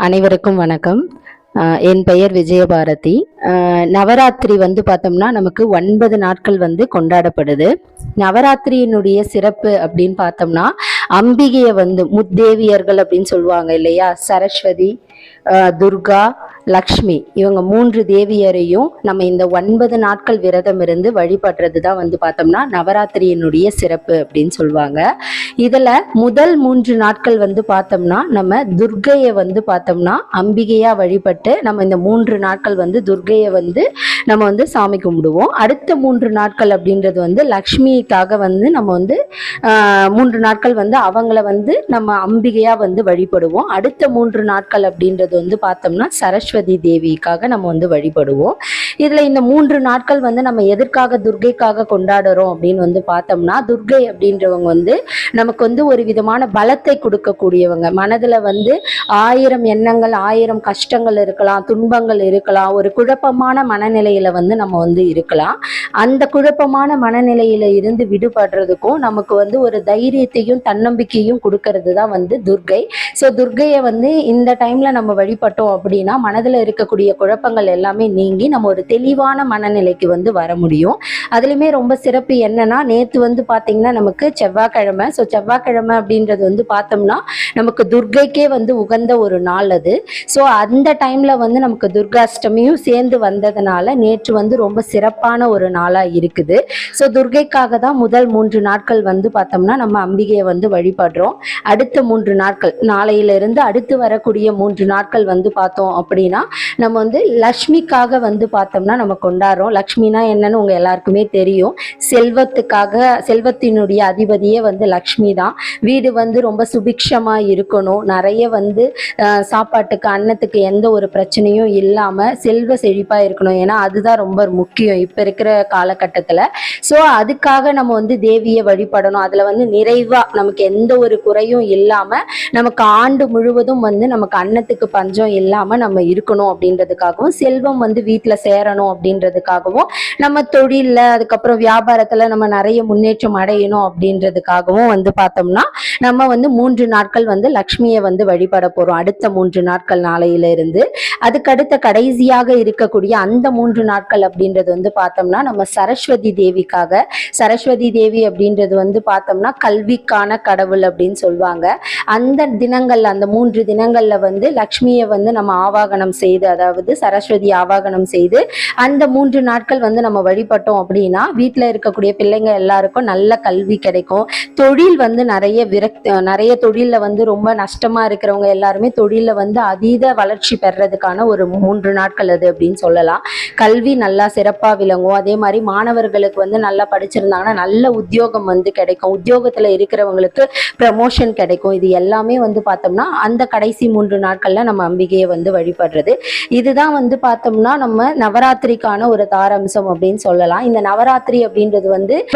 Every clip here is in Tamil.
அனைவருக்கும் வணக்கம். என் பெயர் விஜயபாரதி. நவராத்திரி பார்த்தோம்னா நமக்கு 9 நாட்கள் கொண்டாடப்படுது. நவராத்திரியினுடைய சிறப்பு அப்படின்னு பார்த்தோம்னா, அம்பிகையை முத்தேவியர்கள் அப்படின்னு சொல்லுவாங்க இல்லையா, சரஸ்வதி, துர்கா, லக்ஷ்மி, இவங்க 3 தேவியரையும் நம்ம இந்த 9 நாட்கள் விரதம் இருந்து வழிபடுறது தான் பார்த்தோம்னா நவராத்திரியினுடைய சிறப்பு அப்படின்னு சொல்லுவாங்க. இதுல முதல் 3 நாட்கள் பார்த்தோம்னா நம்ம துர்கையை பார்த்தோம்னா அம்பிகையா வழிபட்டு நம்ம இந்த 3 நாட்கள் துர்கையை நம்ம சாமி கும்பிடுவோம். அடுத்த 3 நாட்கள் அப்படின்றது லக்ஷ்மிக்காக நம்ம 3 நாட்கள் அவங்கள நம்ம அம்பிகையா வழிபடுவோம். அடுத்த 3 நாட்கள் அப்படின்றது பார்த்தோம்னா சரஸ்வதி தேவிக்காக நம்ம வழிபடுவோம். இதுல இந்த 3 நாட்கள் நம்ம எதற்காக துர்கைக்காக கொண்டாடுறோம் அப்படின்னு பார்த்தோம்னா, துர்கை அப்படின்றவங்க நமக்கு ஒரு விதமான பலத்தை கொடுக்கக்கூடியவங்க. மனதுல 1000 எண்ணங்கள், 1000 கஷ்டங்கள் இருக்கலாம், துன்பங்கள் இருக்கலாம், ஒரு குழப்பமான மனநிலையில நம்ம இருக்கலாம். அந்த குழப்பமான மனநிலையில இருந்து விடுபடுறதுக்கும் நமக்கு ஒரு தைரியத்தையும் தன்னம்பிக்கையும் கொடுக்கறது தான் துர்கை. ஸோ துர்கையை இந்த டைம்ல நம்ம வழிபட்டோம் அப்படின்னா மனதில் இருக்கக்கூடிய குழப்பங்கள் எல்லாமே நீங்கி நம்ம ஒரு தெளிவான மனநிலைக்கு வர முடியும். அதுலேயுமே ரொம்ப சிறப்பு என்னன்னா, நேற்று பார்த்தீங்கன்னா நமக்கு செவ்வாய்க்கிழமை. ஸோ செவ்வாய்க்கிழமை அப்படின்றது பார்த்தோம்னா நமக்கு துர்கைக்கே உகந்த ஒரு நாள் அது. ஸோ அந்த டைம்ல நமக்கு துர்காஷ்டமியும் சேர்ந்து வந்ததுனால நேற்று ரொம்ப சிறப்பான ஒரு நாளாக இருக்குது. ஸோ துர்கைக்காக தான் முதல் 3 நாட்கள் பார்த்தோம்னா நம்ம அம்பிகையை வழிபடுறோம். அடுத்த 3 நாட்கள், நாளையிலிருந்து அடுத்து வரக்கூடிய 3 நாட்கள் பார்த்தோம் அப்படின்னா நம்ம லக்ஷ்மிக்காக பார்த்தோம்னா நம்ம கொண்டாடுறோம். லக்ஷ்மினா என்னன்னு உங்க எல்லாருக்குமே தெரியும். செல்வத்துக்காக, செல்வத்தினுடைய அதிபதியே லக்ஷ்மி தான். வீடு ரொம்ப சுபிக்ஷமா இருக்கணும், நிறைய சாப்பாட்டுக்கு அன்னத்துக்கு எந்த ஒரு பிரச்சனையும் இல்லாம செல்வ செழிப்பா இருக்கணும். ஏன்னா அதுதான் ரொம்ப முக்கியம் இப்ப இருக்கிற காலகட்டத்துல. ஸோ அதுக்காக நம்ம தேவியை வழிபடணும். அதுல நிறைவா நமக்கு எந்த ஒரு குறையும் இல்லாம நமக்கு ஆண்டு முழுவதும் நமக்கு அன்னத்துக்கு பஞ்சம் இல்லாம நம்ம இருக்கணும் அப்படின்றதுக்காகவும், செல்வம் வீட்டுல சேரணும் அப்படின்றதுக்காகவும், நம்ம தொழில்ல அதுக்கப்புறம் வியாபாரத்துல நம்ம நிறைய முன்னேற்றம் அடையணும் அப்படின்றதுக்காகவும் பார்த்தோம்னா நம்ம 3 நாட்கள் லக்ஷ்மியை வழிபட போறோம். அடுத்த 3 நாட்கள் நாளையில இருந்து அதுக்கடுத்த கடைசியாக இருக்கக்கூடிய அந்த 3 நாட்கள் அப்படின்றது பார்த்தோம்னா நம்ம சரஸ்வதி தேவிக்காக. சரஸ்வதி தேவி அப்படின்றது பார்த்தோம்னா கல்விக்கான கடவுள் அப்படின்னு சொல்லுவாங்க. அந்த தினங்கள்ல, அந்த 3 தினங்கள்ல லக்ஷ்மியை நம்ம ஆவாகனம் செய்து, அதாவது சரஸ்வதி ஆவாகனம் செய்து அந்த 3 நாட்கள் நம்ம வழிபட்டோம் அப்படின்னா வீட்டுல இருக்கக்கூடிய பிள்ளைங்க எல்லாருக்கும் நல்ல கல்வி கிடைக்கும். தொழில் நிறைய தொழில்ல ரொம்ப நஷ்டமா இருக்கிறவங்க எல்லாருமே தொழில்ல அதீத வளர்ச்சி பெறதுக்கான ஒரு 3 நாட்கள் அது அப்படின்னு சொல்லலாம். கல்வி நல்லா சிறப்பா விளங்கும். அதே மாதிரி மாணவர்களுக்கு நல்லா படிச்சிருந்தாங்கன்னா நல்ல உத்தியோகம் கிடைக்கும். உத்தியோகத்துல இருக்கிறவங்களுக்கு ப்ரமோஷன் கிடைக்கும். இது எல்லாமே பார்த்தோம்னா அந்த கடைசி 3 நாட்கள்ல நம்ம அம்பிகையை வழிபடுறது. இதுதான் பார்த்தோம்னா நம்ம நவராத்திரிக்கான ஒரு தாரம்சம் அப்படின்னு சொல்லலாம். இந்த நவராத்திரி அப்படின்றது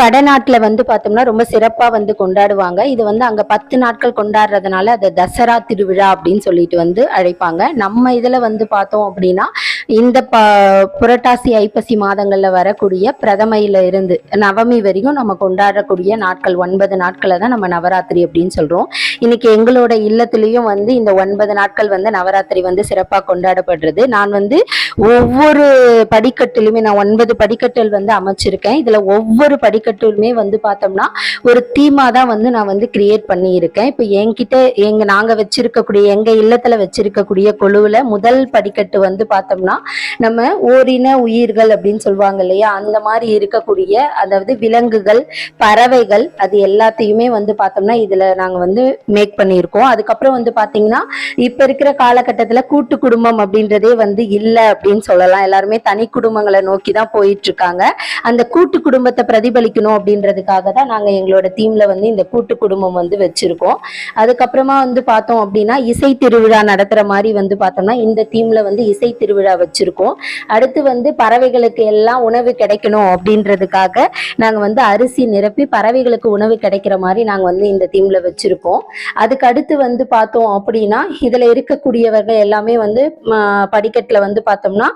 வடநாட்டுல பார்த்தோம்னா ரொம்ப சிறப்பா கொண்டாடுவாங்க. இது அங்க 10 நாட்கள் கொண்டாடுறதுனால அது தசரா திருவிழா அப்படின்னு சொல்லிட்டு அழைப்பாங்க. நம்ம இதுல பார்த்தோம் அப்படின்னா இந்த புரட்டாசி ஐப்பசி மாதங்கள்ல வரக்கூடிய பிரதமையில இருந்து நவமி வரைக்கும் நம்ம கொண்டாடக்கூடிய நாட்கள் 9 நாட்களை தான் நம்ம நவராத்திரி அப்படின்னு சொல்றோம். இன்னைக்கு எங்களோட இல்லத்திலையும் இந்த 9 நாட்கள் நவராத்திரி சிறப்பா கொண்டாடப்படுறது. நான் ஒவ்வொரு படிக்கட்டிலுமே நான் 9 படிக்கட்டுகள் அமைச்சிருக்கேன். இதுல ஒவ்வொரு படிக்கட்டிலுமே பார்த்தோம்னா ஒரு தீமா தான் நான் கிரியேட் பண்ணி இருக்கேன். இப்ப என்கிட்ட நாங்க வச்சிருக்கக்கூடிய எங்க இல்லத்துல வச்சிருக்கக்கூடிய குழுவுல முதல் படிக்கட்டு பார்த்தோம்னா நம்ம ஓரின உயிர்கள் அப்படின்னு சொல்லுவாங்க இல்லையா, அந்த மாதிரி இருக்கக்கூடிய, அதாவது விலங்குகள், பறவைகள், அது எல்லாத்தையுமே பார்த்தோம்னா இதுல நாங்க மேக் பண்ணியிருக்கோம். அதுக்கப்புறம் பாத்தீங்கன்னா இப்ப இருக்கிற காலகட்டத்துல கூட்டு குடும்பம் அப்படின்றதே இல்ல அப்படின்னு சொல்லலாம். எல்லாருமே தனி குடும்பங்களை நோக்கி தான் போயிட்டு இருக்காங்க. அந்த கூட்டு குடும்பத்தை பிரதிபலிக்கணும் அப்படின்றதுக்காக தான் நாங்க எங்களோட தீம்ல இந்த கூட்டு குடும்பம் வச்சிருக்கோம். அதுக்கப்புறமா பார்த்தோம் அப்படின்னா இசை திருவிழா நடத்துற மாதிரி பார்த்தோம்னா இந்த தீம்ல இசை திருவிழா வச்சிருக்கோம். அடுத்து பறவைகளுக்கு எல்லாம் உணவு கிடைக்கணும் அப்படின்றதுக்காக நாங்க அரிசி நிரப்பி பறவைகளுக்கு உணவு கிடைக்கிற மாதிரி நாங்க இந்த தீம்ல வச்சிருக்கோம். அதுக்கு அடுத்து பார்த்தோம் அப்படின்னா இதுல இருக்கக்கூடியவர்கள் எல்லாமே படிக்கட்டுல பார்த்தோம் பார்த்தோம்னா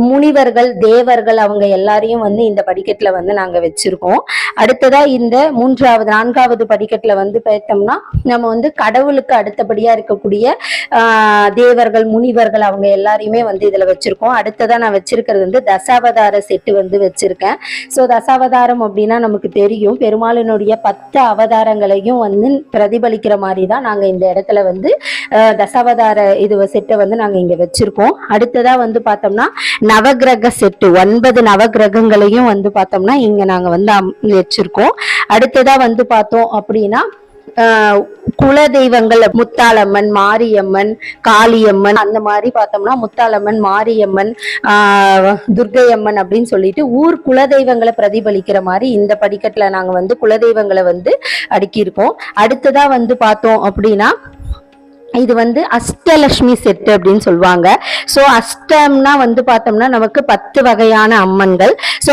முனிவர்கள், தேவர்கள் அவங்க எல்லாரையும் வந்து இந்த படிக்கட்டுல வந்து நாங்க வச்சிருக்கோம். அடுத்ததா இந்த 4வது படிக்கட்டுல வந்து பார்த்தோம்னா நம்ம வந்து கடவுளுக்கு அடுத்தபடியா இருக்கக்கூடிய தேவர்கள், முனிவர்கள் அவங்க எல்லாரையுமே வந்து இதுல வச்சிருக்கோம். அடுத்ததா நான் வச்சிருக்கிறது வந்து தசாவதார செட்டு வந்து வச்சிருக்கேன். ஸோ தசாவதாரம் அப்படின்னா நமக்கு தெரியும், பெருமாளினுடைய 10 அவதாரங்களையும் வந்து பிரதிபலிக்கிற மாதிரி தான் நாங்க இந்த இடத்துல வந்து தசாவதார இது செட்டை வந்து நாங்க இங்க வச்சிருக்கோம். அடுத்ததா வந்து பார்த்தோம்னா நவகிரக செட்டு 9 நவகிரகங்களையும் வந்து பார்த்தோம்னா இங்க நாங்க வந்து வச்சிருக்கோம். அடுத்ததா வந்து பார்த்தோம் அப்படின்னா குல தெய்வங்கள் முத்தாளம்மன், மாரியம்மன், காளியம்மன், அந்த மாதிரி பார்த்தோம்னா முத்தாளம்மன், மாரியம்மன், துர்க்கையம்மன் அப்படின்னு சொல்லிட்டு ஊர் குலதெய்வங்களை பிரதிபலிக்கிற மாதிரி இந்த படிக்கட்டுல நாங்க வந்து குலதெய்வங்களை வந்து அடுக்கியிருக்கோம். அடுத்ததா வந்து பார்த்தோம் அப்படின்னா இது வந்து அஷ்டலட்சுமி செட்டு அப்படின்னு சொல்லுவாங்க. ஸோ அஷ்டம்னா வந்து பார்த்தோம்னா நமக்கு 10 வகையான அம்மன்கள். ஸோ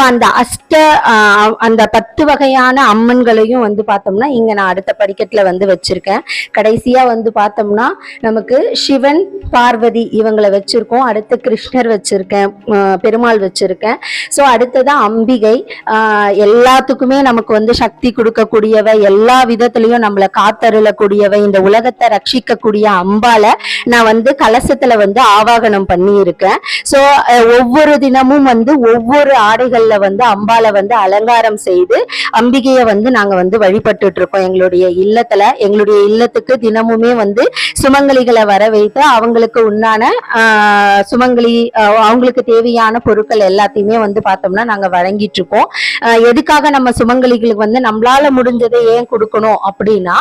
அந்த 10 வகையான அம்மன்களையும் வந்து பார்த்தோம்னா இங்க நான் அடுத்த படிக்கட்டுல வந்து வச்சிருக்கேன். கடைசியா வந்து பார்த்தோம்னா நமக்கு சிவன், பார்வதி இவங்களை வச்சிருக்கோம். அடுத்து கிருஷ்ணர் வச்சிருக்கேன், பெருமாள் வச்சிருக்கேன். ஸோ அடுத்ததான் அம்பிகை, எல்லாத்துக்குமே நமக்கு வந்து சக்தி கொடுக்கக்கூடியவை, எல்லா விதத்திலையும் நம்மளை காத்தருளக்கூடியவை, இந்த உலகத்தை ரட்சிக்கக்கூடிய அம்பால நான் வந்து கலசத்துல வந்து ஆவாகனம் பண்ணி இருக்கேன். சோ ஒவ்வொரு தினமும் வந்து ஒவ்வொரு ஆடைகள்ல வந்து அம்பால வந்து அலங்காரம் செய்து அம்பிகையை வந்து நாங்க வந்து வழிபட்டுட்டு இருக்கோம் எங்களுடைய இல்லத்துல. எங்களுடைய இல்லத்துக்கு தினமுமே வந்து சுமங்கலிகளை வர வைத்து அவங்களுக்கு உண்டான சுமங்கலி அவங்களுக்கு தேவையான பொருட்கள் எல்லாத்தையுமே வந்து பார்த்தோம்னா நாங்க வழங்கிட்டு இருக்கோம். எதுக்காக நம்ம சுமங்கலிகளுக்கு வந்து நம்மளால முடிஞ்சதை ஏன் கொடுக்கணும் அப்படின்னா,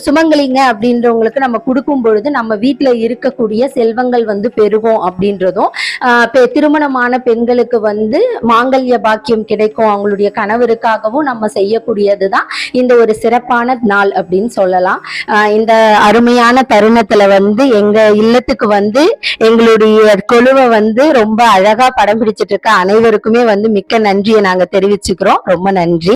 சுமங்கலிங்க அப்படின்றவங்களுக்கு நம்ம கொடுக்கும் பொழுது நம்ம வீட்டுல இருக்கக்கூடிய செல்வங்கள் வந்து பெருகும் அப்படின்றதும், திருமணமான பெண்களுக்கு வந்து மாங்கல்ய பாக்கியம் கிடைக்கும், அவங்களுடைய கணவருக்காகவும் நம்ம செய்யக்கூடியதுதான் இந்த ஒரு சிறப்பான நாள் அப்படின்னு சொல்லலாம். இந்த அருமையான தருணத்துல வந்து எங்க இல்லத்துக்கு வந்து எங்களுடைய கொலுவை வந்து ரொம்ப அழகா படம் பிடிச்சிட்டு இருக்க அனைவருக்குமே வந்து மிக்க நன்றியை நாங்க தெரிவிச்சுக்கிறோம். ரொம்ப நன்றி.